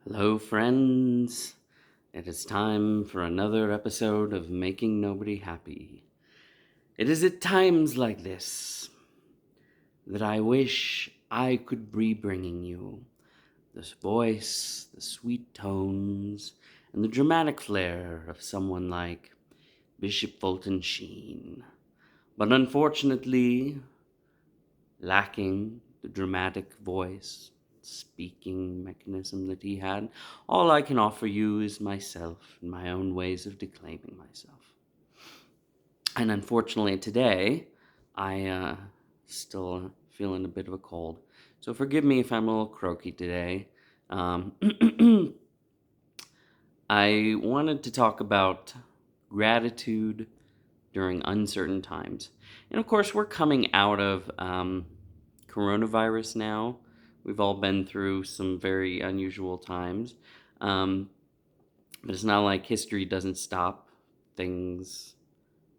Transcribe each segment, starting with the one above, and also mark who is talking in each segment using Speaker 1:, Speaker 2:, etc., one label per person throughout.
Speaker 1: Hello, friends. It is time for another episode of Making Nobody Happy. It is at times like this that I wish I could be bringing you this voice, the sweet tones, and the dramatic flair of someone like Bishop Fulton Sheen. But unfortunately, lacking the dramatic voice, speaking mechanism that he had, all I can offer you is myself and my own ways of declaiming myself. And unfortunately, today, I still feeling a bit of a cold. So forgive me if I'm a little croaky today. Um, I wanted to talk about gratitude during uncertain times. And of course, we're coming out of coronavirus now. We've all been through some very unusual times. Um, but it's not like history doesn't stop. Things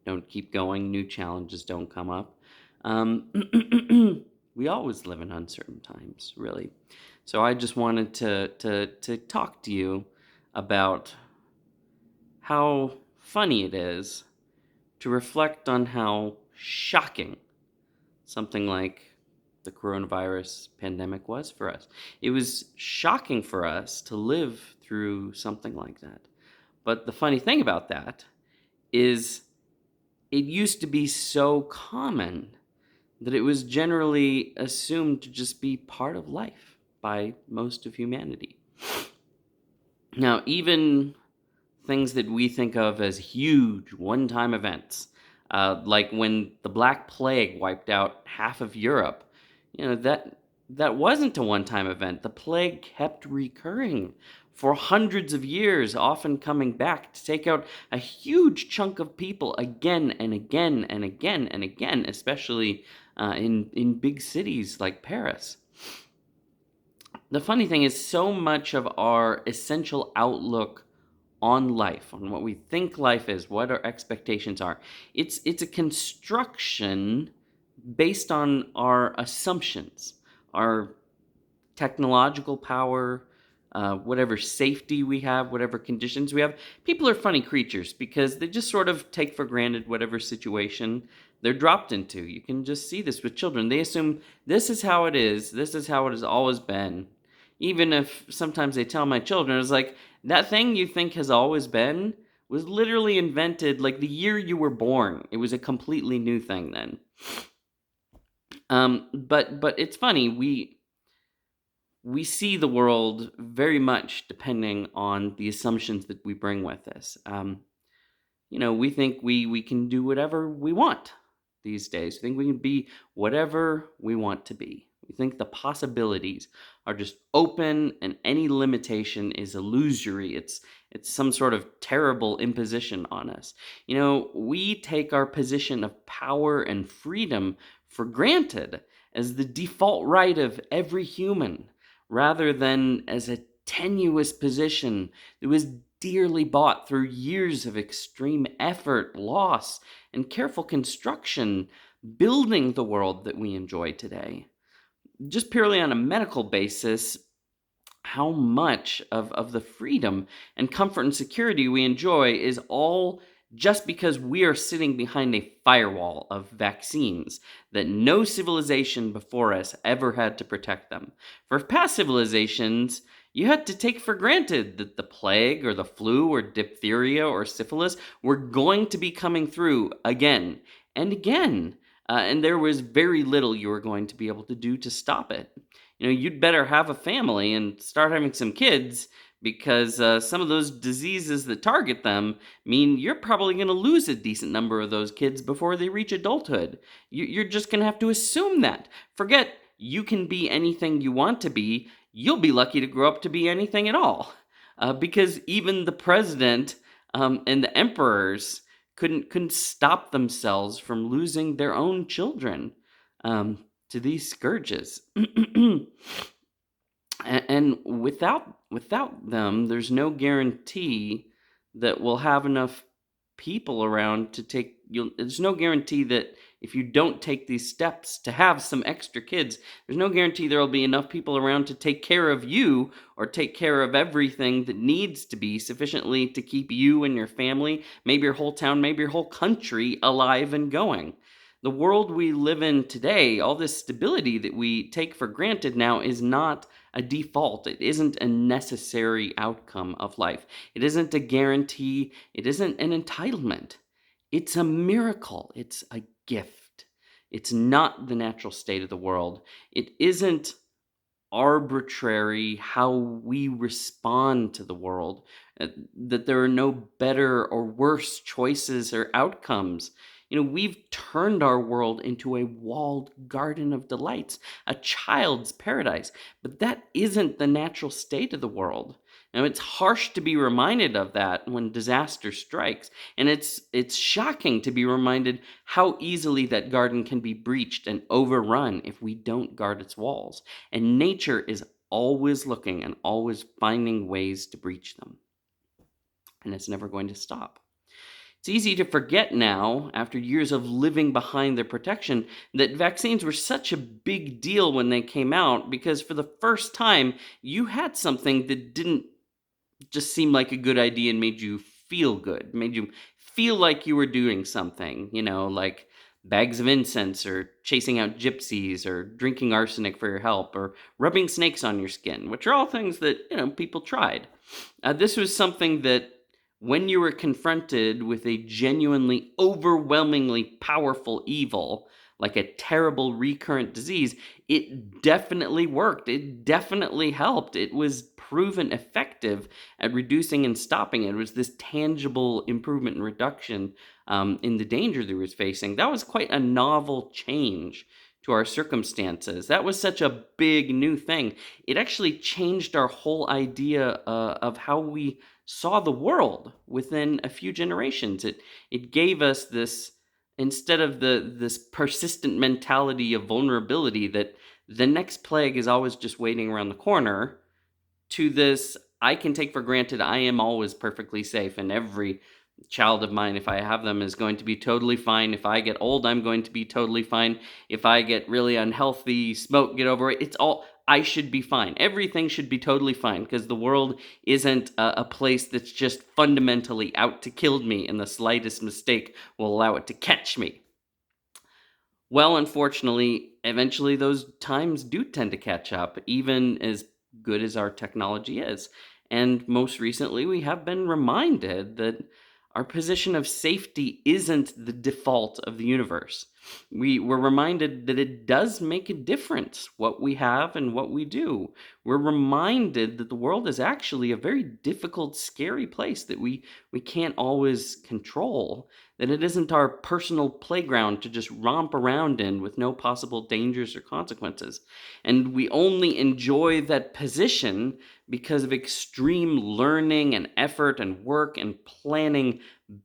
Speaker 1: don't keep going. New challenges don't come up. Um, we always live in uncertain times, really. So I just wanted to talk to you about how funny it is to reflect on how shocking something like the coronavirus pandemic was for us. It was shocking for us to live through something like that. But the funny thing about that is it used to be so common that it was generally assumed to just be part of life by most of humanity. Now, even things that we think of as huge one-time events, like when the Black Plague wiped out half of Europe. That wasn't a one-time event. The plague kept recurring for hundreds of years, often coming back to take out a huge chunk of people again and again and again and again, especially in big cities like Paris. The funny thing is, so much of our essential outlook on life, on what we think life is, what our expectations are, it's a construction based on our assumptions, our technological power, whatever safety we have, whatever conditions we have. People are funny creatures because they just sort of take for granted whatever situation they're dropped into. You can just see this with children. They assume this is how it is, this is how it has always been. Even if sometimes they tell my children, it's like, that thing you think has always been was literally invented like the year you were born. It was a completely new thing then. But it's funny, we see the world very much depending on the assumptions that we bring with us. We think we can do whatever we want these days. We think we can be whatever we want to be. We think the possibilities are just open and any limitation is illusory. It's some sort of terrible imposition on us. We take our position of power and freedom for granted as the default right of every human, rather than as a tenuous position that was dearly bought through years of extreme effort, loss, and careful construction, building the world that we enjoy today. Just purely on a medical basis, how much of the freedom and comfort and security we enjoy is all just because we are sitting behind a firewall of vaccines that no civilization before us ever had to protect them. For past civilizations, you had to take for granted that the plague or the flu or diphtheria or syphilis were going to be coming through again and again. And there was very little you were going to be able to do to stop it. You'd better have a family and start having some kids, because some of those diseases that target them mean you're probably going to lose a decent number of those kids before they reach adulthood. You're just going to have to assume that. Forget you can be anything you want to be. You'll be lucky to grow up to be anything at all. Because even the president and the emperors couldn't stop themselves from losing their own children to these scourges. And without them, there's no guarantee that we'll have enough people around to take there's no guarantee that if you don't take these steps to have some extra kids, there's no guarantee there'll be enough people around to take care of you or take care of everything that needs to be sufficiently to keep you and your family, maybe your whole town, maybe your whole country alive and going. The world we live in today, all this stability that we take for granted now, is not a default. It isn't a necessary outcome of life. It isn't a guarantee. It isn't an entitlement. It's a miracle. It's a gift. It's not the natural state of the world. It isn't arbitrary how we respond to the world, that there are no better or worse choices or outcomes. We've turned our world into a walled garden of delights, a child's paradise, but that isn't the natural state of the world. Now, it's harsh to be reminded of that when disaster strikes, and it's shocking to be reminded how easily that garden can be breached and overrun if we don't guard its walls. And nature is always looking and always finding ways to breach them. And it's never going to stop. It's easy to forget now, after years of living behind their protection, that vaccines were such a big deal when they came out, because for the first time, you had something that didn't just seem like a good idea and made you feel good, made you feel like you were doing something, like bags of incense or chasing out gypsies or drinking arsenic for your help or rubbing snakes on your skin, which are all things that, people tried. This was something that when you were confronted with a genuinely overwhelmingly powerful evil, like a terrible recurrent disease, it definitely worked. It definitely helped. It was proven effective at reducing and stopping it. It was this tangible improvement and reduction in the danger that it was facing. That was quite a novel change to our circumstances. That was such a big new thing. It actually changed our whole idea of how we saw the world within a few generations. It gave us this, instead of this persistent mentality of vulnerability that the next plague is always just waiting around the corner, to this I can take for granted I am always perfectly safe, and every child of mine, if I have them, is going to be totally fine. If I get old, I'm going to be totally fine. If I get really unhealthy, smoke, get over it, it's all, I should be fine. Everything should be totally fine, because the world isn't a place that's just fundamentally out to kill me, and the slightest mistake will allow it to catch me. Well, unfortunately, eventually those times do tend to catch up, even as good as our technology is. And most recently, we have been reminded that our position of safety isn't the default of the universe. We were reminded that it does make a difference what we have and what we do. We're reminded that the world is actually a very difficult, scary place that we can't always control, that it isn't our personal playground to just romp around in with no possible dangers or consequences. And we only enjoy that position because of extreme learning and effort and work and planning,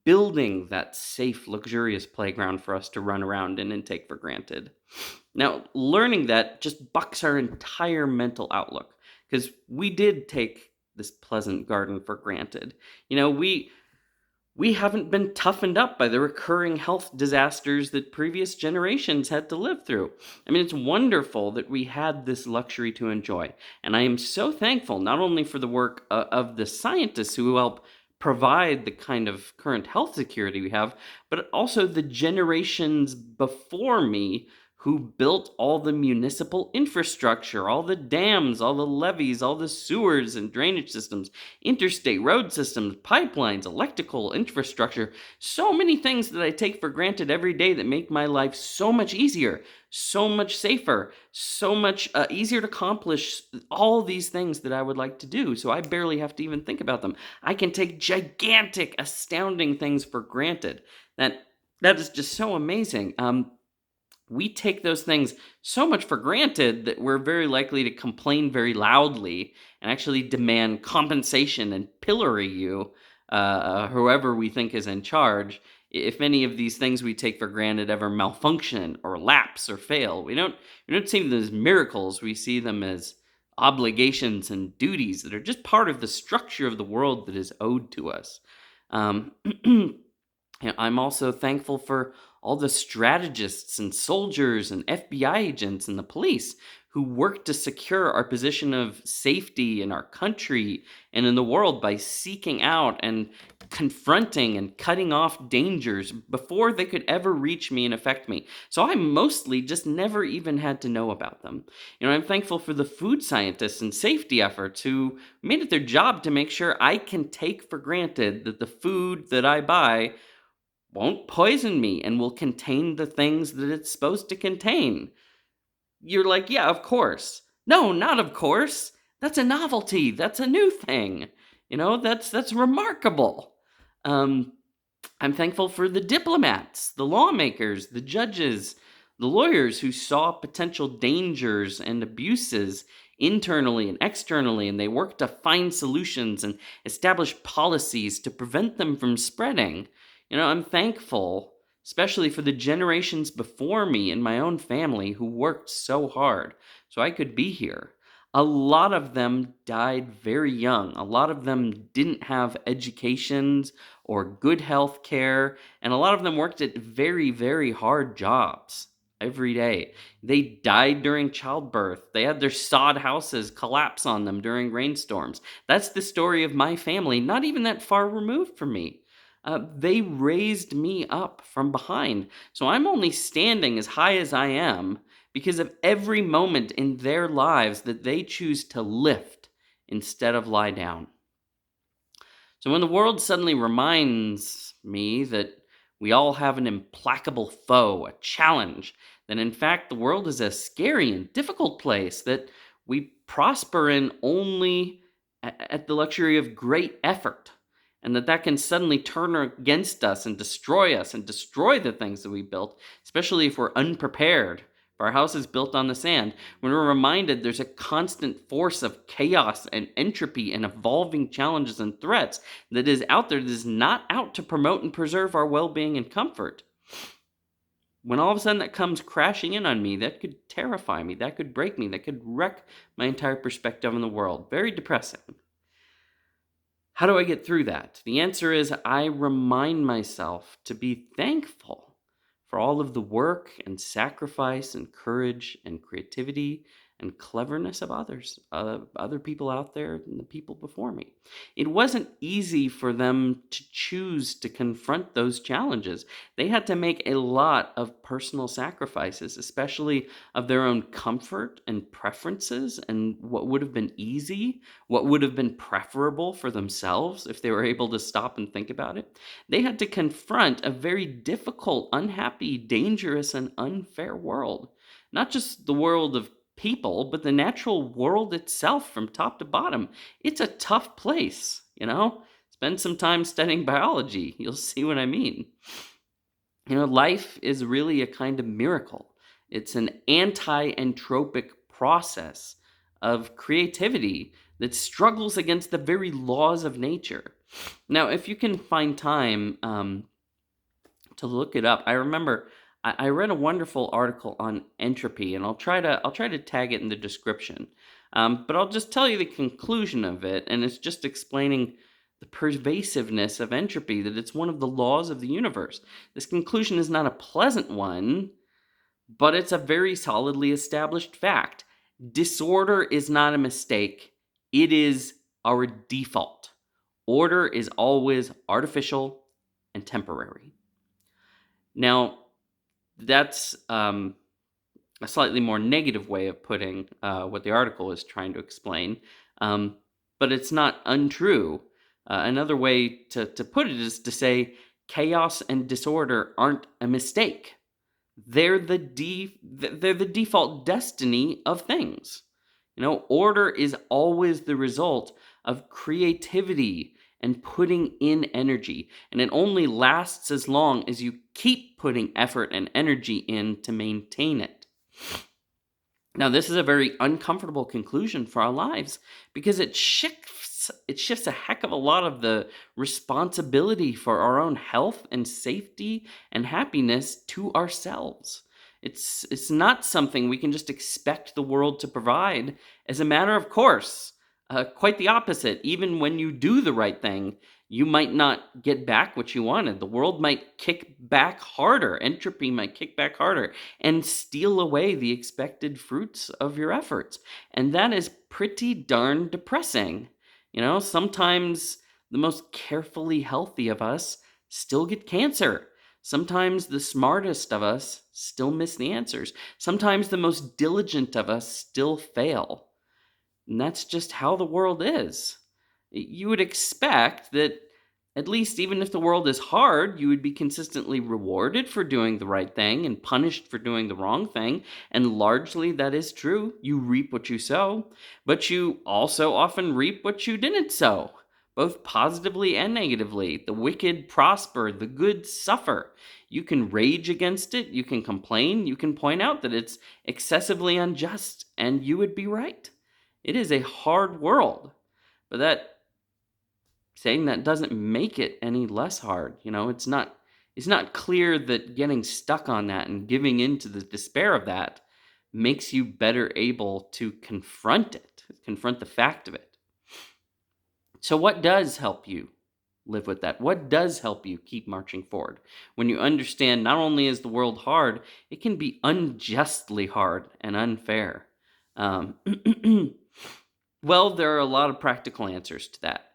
Speaker 1: building that safe, luxurious playground for us to run around in and take for granted. Now, learning that just bucks our entire mental outlook, because we did take this pleasant garden for granted. We haven't been toughened up by the recurring health disasters that previous generations had to live through. I mean, it's wonderful that we had this luxury to enjoy. And I am so thankful not only for the work of the scientists who help provide the kind of current health security we have, but also the generations before me who built all the municipal infrastructure, all the dams, all the levees, all the sewers and drainage systems, interstate road systems, pipelines, electrical infrastructure, so many things that I take for granted every day that make my life so much easier, so much safer, so much easier to accomplish all these things that I would like to do. So I barely have to even think about them. I can take gigantic, astounding things for granted. That is just so amazing. We take those things so much for granted that we're very likely to complain very loudly and actually demand compensation and pillory you, whoever we think is in charge, if any of these things we take for granted ever malfunction or lapse or fail. We don't see them as miracles. We see them as obligations and duties that are just part of the structure of the world that is owed to us. Um, And I'm also thankful for all the strategists and soldiers and FBI agents and the police who work to secure our position of safety in our country and in the world by seeking out and confronting and cutting off dangers before they could ever reach me and affect me. So I mostly just never even had to know about them. I'm thankful for the food scientists and safety efforts who made it their job to make sure I can take for granted that the food that I buy won't poison me and will contain the things that it's supposed to contain. You're like, yeah, of course. No, not of course. That's a novelty. That's a new thing. That's remarkable. Um, I'm thankful for the diplomats, the lawmakers, the judges, the lawyers who saw potential dangers and abuses internally and externally, and they worked to find solutions and establish policies to prevent them from spreading. I'm thankful, especially for the generations before me and my own family who worked so hard so I could be here. A lot of them died very young. A lot of them didn't have educations or good health care, and a lot of them worked at very, very hard jobs every day. They died during childbirth. They had their sod houses collapse on them during rainstorms. That's the story of my family, not even that far removed from me. They raised me up from behind. So I'm only standing as high as I am because of every moment in their lives that they choose to lift instead of lie down. So when the world suddenly reminds me that we all have an implacable foe, a challenge, that in fact the world is a scary and difficult place, that we prosper in only at the luxury of great effort, and that can suddenly turn against us and destroy the things that we built, especially if we're unprepared. Our house is built on the sand. When we're reminded there's a constant force of chaos and entropy and evolving challenges and threats that is out there, that is not out to promote and preserve our well-being and comfort. When all of a sudden that comes crashing in on me, that could terrify me, that could break me, that could wreck my entire perspective on the world. Very depressing. How do I get through that? The answer is I remind myself to be thankful for all of the work and sacrifice and courage and creativity and cleverness of others, other people out there and the people before me. It wasn't easy for them to choose to confront those challenges. They had to make a lot of personal sacrifices, especially of their own comfort and preferences and what would have been easy, what would have been preferable for themselves if they were able to stop and think about it. They had to confront a very difficult, unhappy, dangerous, and unfair world. Not just the world of people, but the natural world itself from top to bottom. It's a tough place. Spend some time studying biology. You'll see what I mean. Life is really a kind of miracle. It's an anti-entropic process of creativity that struggles against the very laws of nature. Now, if you can find time to look it up, I remember I read a wonderful article on entropy, and I'll try to tag it in the description. But I'll just tell you the conclusion of it, and it's just explaining the pervasiveness of entropy, that it's one of the laws of the universe. This conclusion is not a pleasant one, but it's a very solidly established fact. Disorder is not a mistake, it is our default. Order is always artificial and temporary. Now, that's a slightly more negative way of putting what the article is trying to explain, but it's not untrue. Another way to put it is to say chaos and disorder aren't a mistake. They're they're the default destiny of things. Order is always the result of creativity and putting in energy, and it only lasts as long as you keep putting effort and energy in to maintain it. Now, this is a very uncomfortable conclusion for our lives because it shifts a heck of a lot of the responsibility for our own health and safety and happiness to ourselves. It's not something we can just expect the world to provide as a matter of course. Quite the opposite. Even when you do the right thing, you might not get back what you wanted. The world might kick back harder. Entropy might kick back harder and steal away the expected fruits of your efforts. And that is pretty darn depressing. Sometimes the most carefully healthy of us still get cancer. Sometimes the smartest of us still miss the answers. Sometimes the most diligent of us still fail. And that's just how the world is. You would expect that, at least even if the world is hard, you would be consistently rewarded for doing the right thing and punished for doing the wrong thing. And largely that is true. You reap what you sow, but you also often reap what you didn't sow, both positively and negatively. The wicked prosper, the good suffer. You can rage against it, you can complain, you can point out that it's excessively unjust, and you would be right. It is a hard world, but that saying that doesn't make it any less hard. It's not clear that getting stuck on that and giving into the despair of that makes you better able to confront the fact of it. So what does help you live with that? What does help you keep marching forward? When you understand not only is the world hard, it can be unjustly hard and unfair. Um, well, there are a lot of practical answers to that.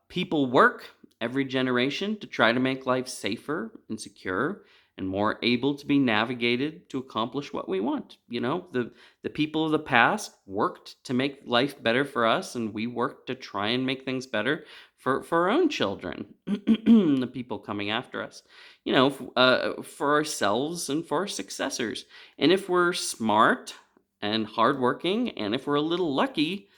Speaker 1: People work every generation to try to make life safer and secure and more able to be navigated to accomplish what we want. The people of the past worked to make life better for us, and we worked to try and make things better for our own children, the people coming after us, for ourselves and for our successors. And if we're smart and hardworking, and if we're a little lucky,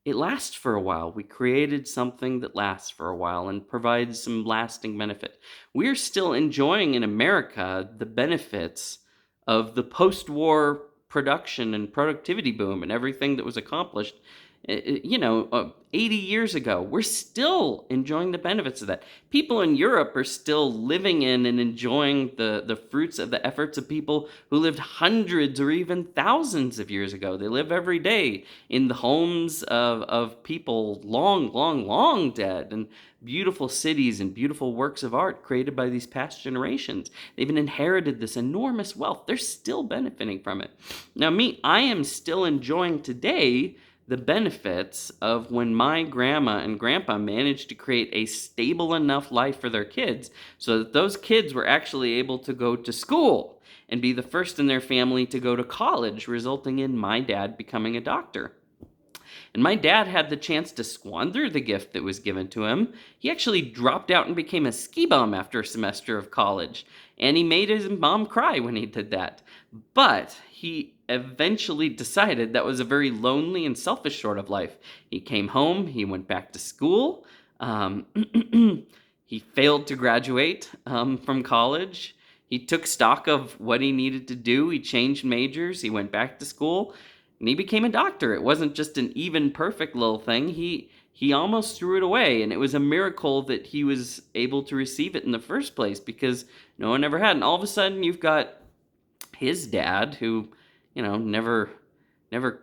Speaker 1: it lasts for a while. We created something that lasts for a while and provides some lasting benefit. We're still enjoying in America the benefits of the post-war production and productivity boom and everything that was accomplished 80 years ago. We're still enjoying the benefits of that. People in Europe are still living in and enjoying the fruits of the efforts of people who lived hundreds or even thousands of years ago. They live every day in the homes of people long, long, long dead, and beautiful cities and beautiful works of art created by these past generations. They've inherited this enormous wealth. They're still benefiting from it. Now, I am still enjoying today the benefits of when my grandma and grandpa managed to create a stable enough life for their kids so that those kids were actually able to go to school and be the first in their family to go to college, resulting in my dad becoming a doctor. And my dad had the chance to squander the gift that was given to him. He actually dropped out and became a ski bum after a semester of college. And he made his mom cry when he did that. But he eventually decided that was a very lonely and selfish sort of life. He came home, he went back to school. Um, he failed to graduate from college. He took stock of what he needed to do. He changed majors. He went back to school. And he became a doctor. It wasn't just an even perfect little thing. He almost threw it away, and it was a miracle that he was able to receive it in the first place, because no one ever had. And all of a sudden, you've got his dad, who, never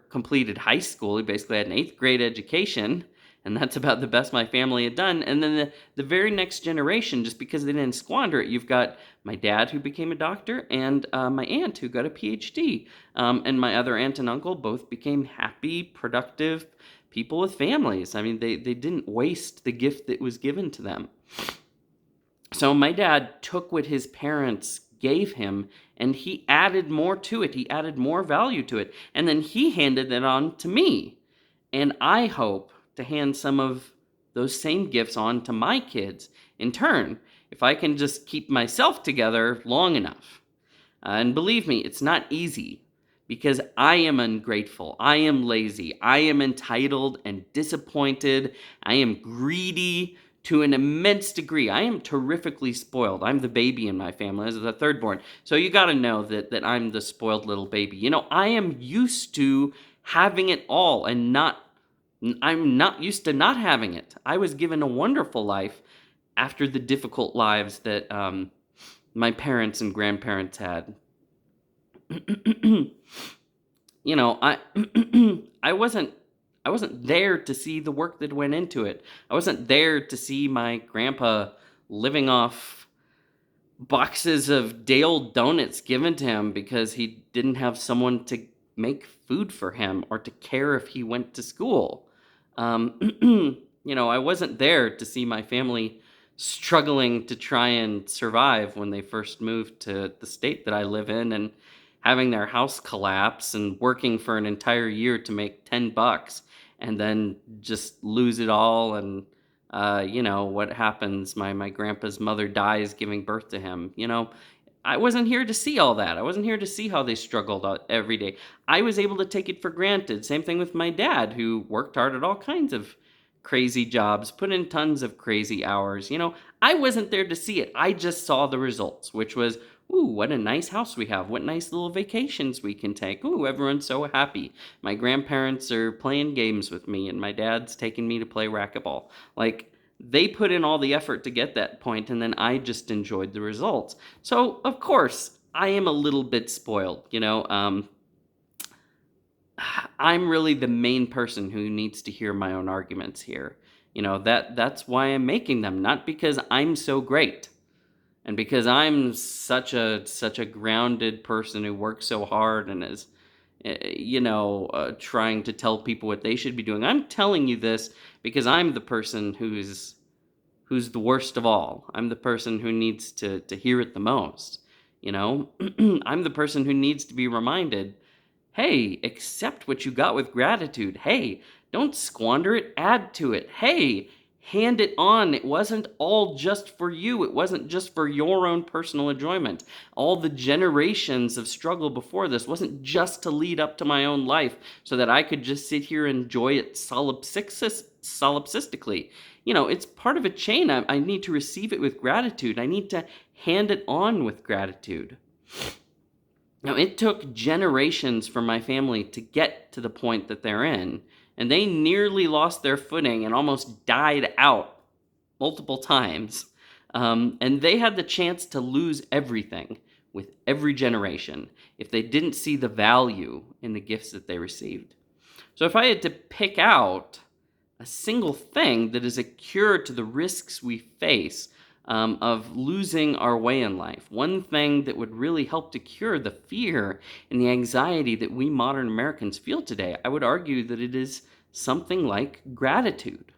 Speaker 1: completed high school. He basically had an 8th grade education, and that's about the best my family had done. And then the very next generation, just because they didn't squander it, you've got my dad, who became a doctor, and my aunt, who got a PhD. And my other aunt and uncle both became happy, productive people with families. I mean, they didn't waste the gift that was given to them. So my dad took what his parents gave him, and he added more to it. He added more value to it. And then he handed it on to me. And I hope to hand some of those same gifts on to my kids in turn, if I can just keep myself together long enough. And believe me, it's not easy, because I am ungrateful, I am lazy, I am entitled and disappointed, I am greedy to an immense degree. I am terrifically spoiled. I'm the baby in my family. As the third born. So you got to know that I'm the spoiled little baby. I am used to having it all, and I'm not used to not having it. I was given a wonderful life after the difficult lives that my parents and grandparents had. I I wasn't I wasn't there to see the work that went into it. I wasn't there to see my grandpa living off boxes of Dale donuts given to him because he didn't have someone to make food for him or to care if he went to school. I wasn't there to see my family struggling to try and survive when they first moved to the state that I live in and having their house collapse and working for an entire year to make $10 and then just lose it all. And what happens? My grandpa's mother dies giving birth to him. I wasn't here to see all that. I wasn't here to see how they struggled out every day. I was able to take it for granted. Same thing with my dad, who worked hard at all kinds of crazy jobs, put in tons of crazy hours. I wasn't there to see it. I just saw the results, which was, ooh, what a nice house we have. What nice little vacations we can take. Ooh, everyone's so happy. My grandparents are playing games with me, and my dad's taking me to play racquetball. Like, they put in all the effort to get that point, and then I just enjoyed the results. So, of course, I am a little bit spoiled. I'm really the main person who needs to hear my own arguments here. That's why I'm making them, not because I'm so great and because I'm such a grounded person who works so hard and is trying to tell people what they should be doing. I'm telling you this because I'm the person who's the worst of all. I'm the person who needs to hear it the most. I'm the person who needs to be reminded, hey, accept what you got with gratitude. Hey, don't squander it, add to it. Hey, hand it on. It wasn't all just for you. It wasn't just for your own personal enjoyment. All the generations of struggle before this wasn't just to lead up to my own life so that I could just sit here and enjoy it solipsistically. It's part of a chain. I need to receive it with gratitude. I need to hand it on with gratitude. Now, it took generations for my family to get to the point that they're in, and they nearly lost their footing and almost died out multiple times. And they had the chance to lose everything with every generation if they didn't see the value in the gifts that they received. So, if I had to pick out a single thing that is a cure to the risks we face of losing our way in life, one thing that would really help to cure the fear and the anxiety that we modern Americans feel today, I would argue that it is something like gratitude.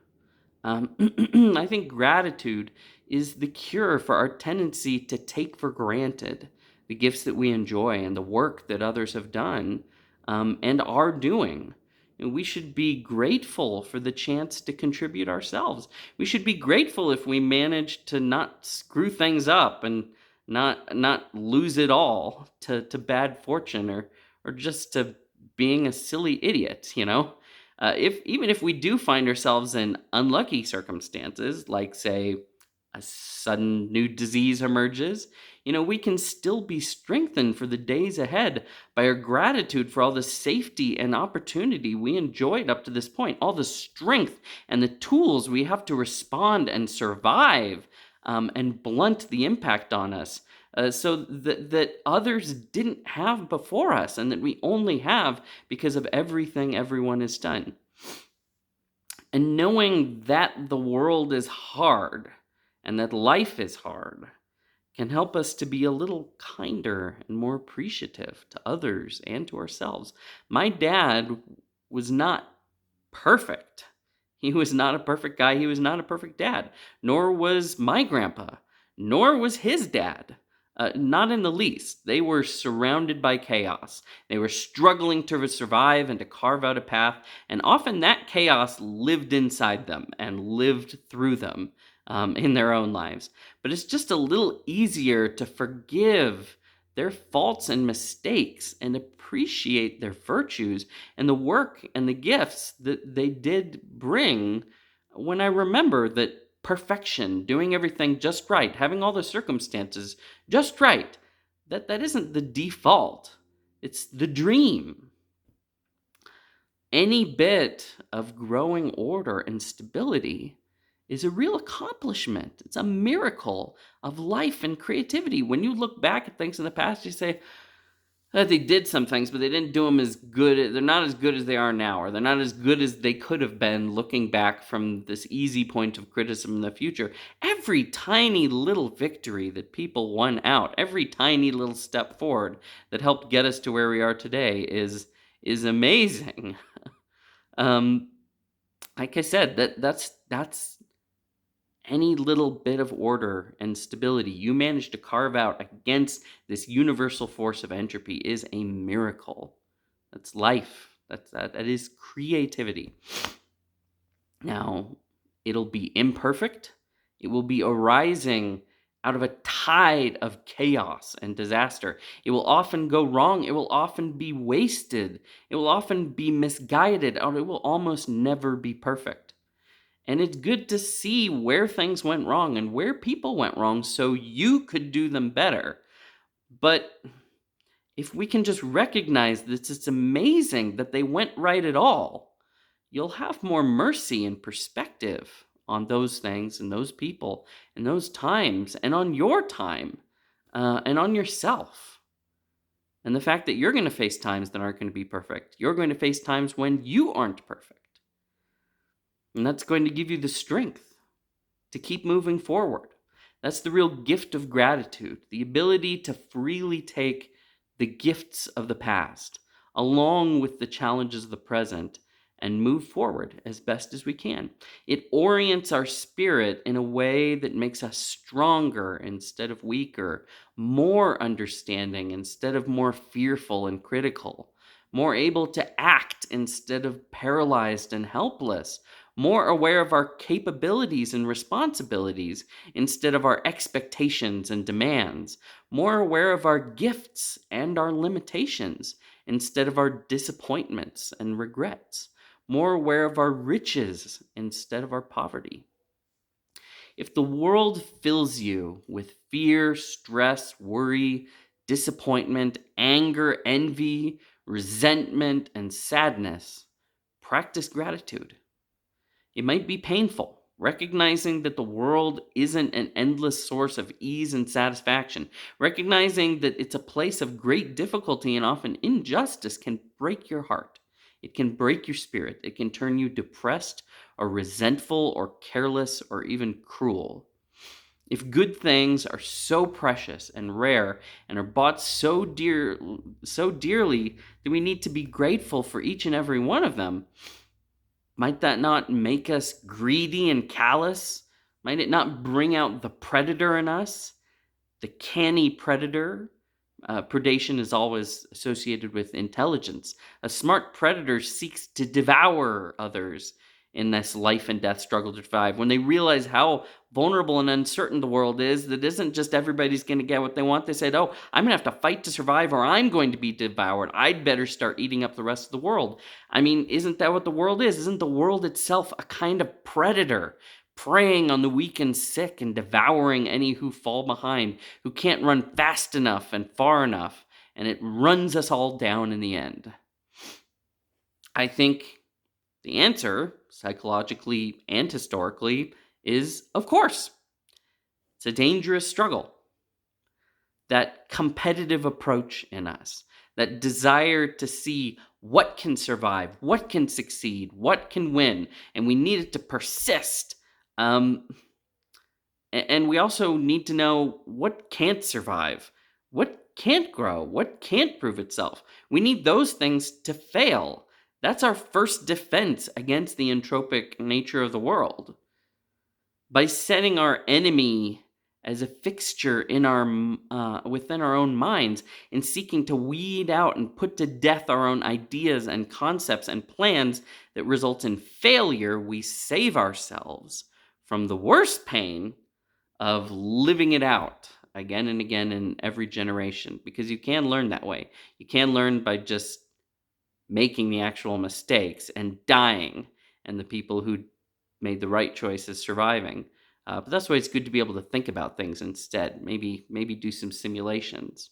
Speaker 1: I think gratitude is the cure for our tendency to take for granted the gifts that we enjoy and the work that others have done and are doing. We should be grateful for the chance to contribute ourselves. We should be grateful if we manage to not screw things up and not lose it all to bad fortune or just to being a silly idiot. If even if we do find ourselves in unlucky circumstances, like say a sudden new disease emerges, we can still be strengthened for the days ahead by our gratitude for all the safety and opportunity we enjoyed up to this point, all the strength and the tools we have to respond and survive and blunt the impact on us. So that others didn't have before us and that we only have because of everything everyone has done. And knowing that the world is hard and that life is hard can help us to be a little kinder and more appreciative to others and to ourselves. My dad was not perfect. He was not a perfect guy. He was not a perfect dad. Nor was my grandpa. Nor was his dad. Not in the least. They were surrounded by chaos. They were struggling to survive and to carve out a path, and often that chaos lived inside them and lived through them in their own lives. But it's just a little easier to forgive their faults and mistakes and appreciate their virtues and the work and the gifts that they did bring when I remember that perfection, doing everything just right, having all the circumstances just right, that isn't the default. It's the dream. Any bit of growing order and stability is a real accomplishment. It's a miracle of life and creativity. When you look back at things in the past, you say, that they did some things, but they didn't do them as good. They're not as good as they are now, or they're not as good as they could have been looking back from this easy point of criticism in the future. Every tiny little victory that people won out, every tiny little step forward that helped get us to where we are today is amazing. Um, like I said, that's any little bit of order and stability you manage to carve out against this universal force of entropy is a miracle. That's life. That is creativity. Now, it'll be imperfect. It will be arising out of a tide of chaos and disaster. It will often go wrong. It will often be wasted. It will often be misguided, or it will almost never be perfect. And it's good to see where things went wrong and where people went wrong so you could do them better. But if we can just recognize that it's amazing that they went right at all, you'll have more mercy and perspective on those things and those people and those times and on your time and on yourself. And the fact that you're going to face times that aren't going to be perfect. You're going to face times when you aren't perfect. And that's going to give you the strength to keep moving forward. That's the real gift of gratitude, the ability to freely take the gifts of the past along with the challenges of the present and move forward as best as we can. It orients our spirit in a way that makes us stronger instead of weaker, more understanding instead of more fearful and critical, more able to act instead of paralyzed and helpless, more aware of our capabilities and responsibilities instead of our expectations and demands, more aware of our gifts and our limitations instead of our disappointments and regrets, more aware of our riches instead of our poverty. If the world fills you with fear, stress, worry, disappointment, anger, envy, resentment, and sadness, practice gratitude. It might be painful, recognizing that the world isn't an endless source of ease and satisfaction. Recognizing that it's a place of great difficulty and often injustice can break your heart. It can break your spirit. It can turn you depressed or resentful or careless or even cruel. If good things are so precious and rare and are bought so dearly that we need to be grateful for each and every one of them, might that not make us greedy and callous? Might it not bring out the predator in us? The canny predator? Predation is always associated with intelligence. A smart predator seeks to devour others in this life and death struggle to survive. When they realize how vulnerable and uncertain the world is, that isn't just everybody's going to get what they want, they said, oh, I'm going to have to fight to survive or I'm going to be devoured. I'd better start eating up the rest of the world. I mean, isn't that what the world is? Isn't the world itself a kind of predator? Preying on the weak and sick and devouring any who fall behind, who can't run fast enough and far enough, and it runs us all down in the end. I think the answer, psychologically and historically, is of course. It's a dangerous struggle. That competitive approach in us, that desire to see what can survive, what can succeed, what can win, and we need it to persist. And we also need to know what can't survive, what can't grow, what can't prove itself. We need those things to fail. That's our first defense against the entropic nature of the world. By setting our enemy as a fixture in within our own minds and seeking to weed out and put to death our own ideas and concepts and plans that result in failure, we save ourselves from the worst pain of living it out again and again in every generation, because you can learn that way. You can learn by just making the actual mistakes and dying, and the people who made the right choices surviving. But that's why it's good to be able to think about things instead. Maybe do some simulations.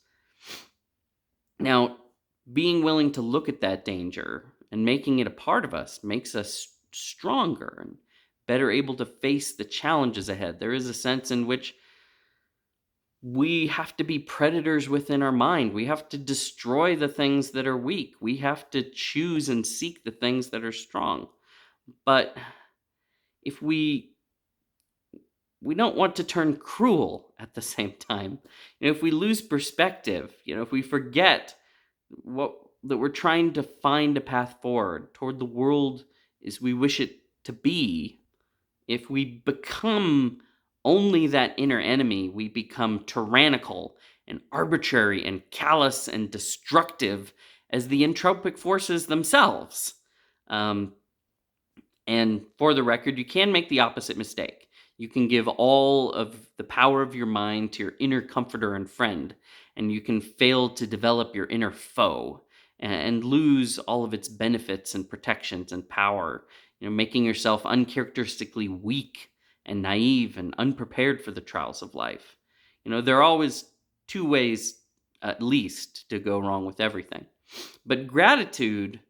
Speaker 1: Now, being willing to look at that danger and making it a part of us makes us stronger and better able to face the challenges ahead. There is a sense in which We have to be predators within our mind. We have to destroy the things that are weak. We have to choose and seek the things that are strong. But if we don't want to turn cruel at the same time. If we lose perspective, if we forget what that we're trying to find a path forward toward the world as we wish it to be, if we become only that inner enemy, we become tyrannical and arbitrary and callous and destructive as the entropic forces themselves. Um, and for the record, you can make the opposite mistake. You can give all of the power of your mind to your inner comforter and friend, and you can fail to develop your inner foe and lose all of its benefits and protections and power, making yourself uncharacteristically weak and naive and unprepared for the trials of life. There are always two ways, at least, to go wrong with everything. But gratitude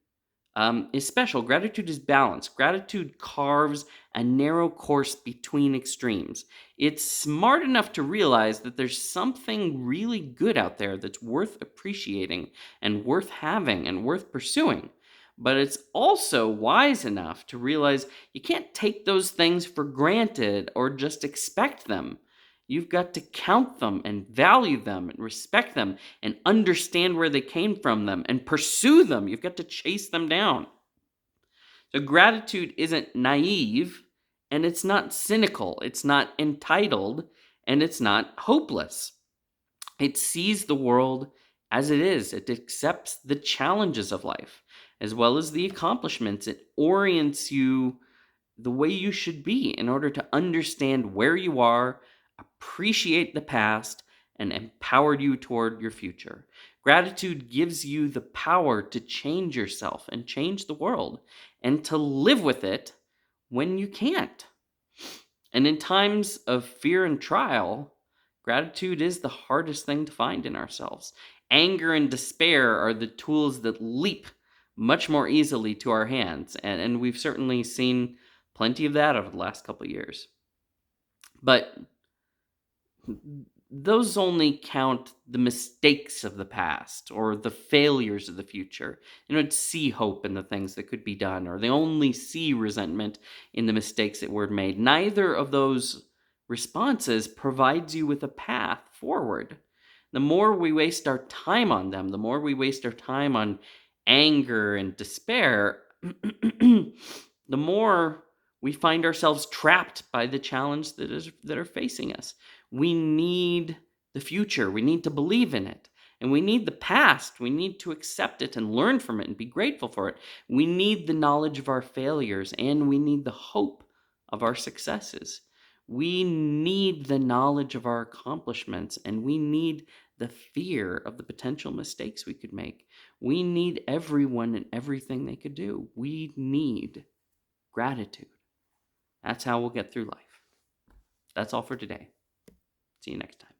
Speaker 1: is special. Gratitude is balance. Gratitude carves a narrow course between extremes. It's smart enough to realize that there's something really good out there that's worth appreciating and worth having and worth pursuing. But it's also wise enough to realize you can't take those things for granted or just expect them. You've got to count them and value them and respect them and understand where they came from them and pursue them. You've got to chase them down. So gratitude isn't naive and it's not cynical. It's not entitled and it's not hopeless. It sees the world as it is. It accepts the challenges of life as well as the accomplishments. It orients you the way you should be in order to understand where you are, appreciate the past, and empower you toward your future. Gratitude gives you the power to change yourself and change the world and to live with it when you can't. And in times of fear and trial, gratitude is the hardest thing to find in ourselves. Anger and despair are the tools that leap much more easily to our hands. And we've certainly seen plenty of that over the last couple of years. But those only count the mistakes of the past or the failures of the future. They don't see hope in the things that could be done, or they only see resentment in the mistakes that were made. Neither of those responses provides you with a path forward. The more we waste our time on them, the more we waste our time on anger and despair, the more we find ourselves trapped by the challenge that are facing us. We need the future. We need to believe in it. And we need the past. We need to accept it and learn from it and be grateful for it. We need the knowledge of our failures and we need the hope of our successes. We need the knowledge of our accomplishments and we need the fear of the potential mistakes we could make. We need everyone and everything they could do. We need gratitude. That's how we'll get through life. That's all for today. See you next time.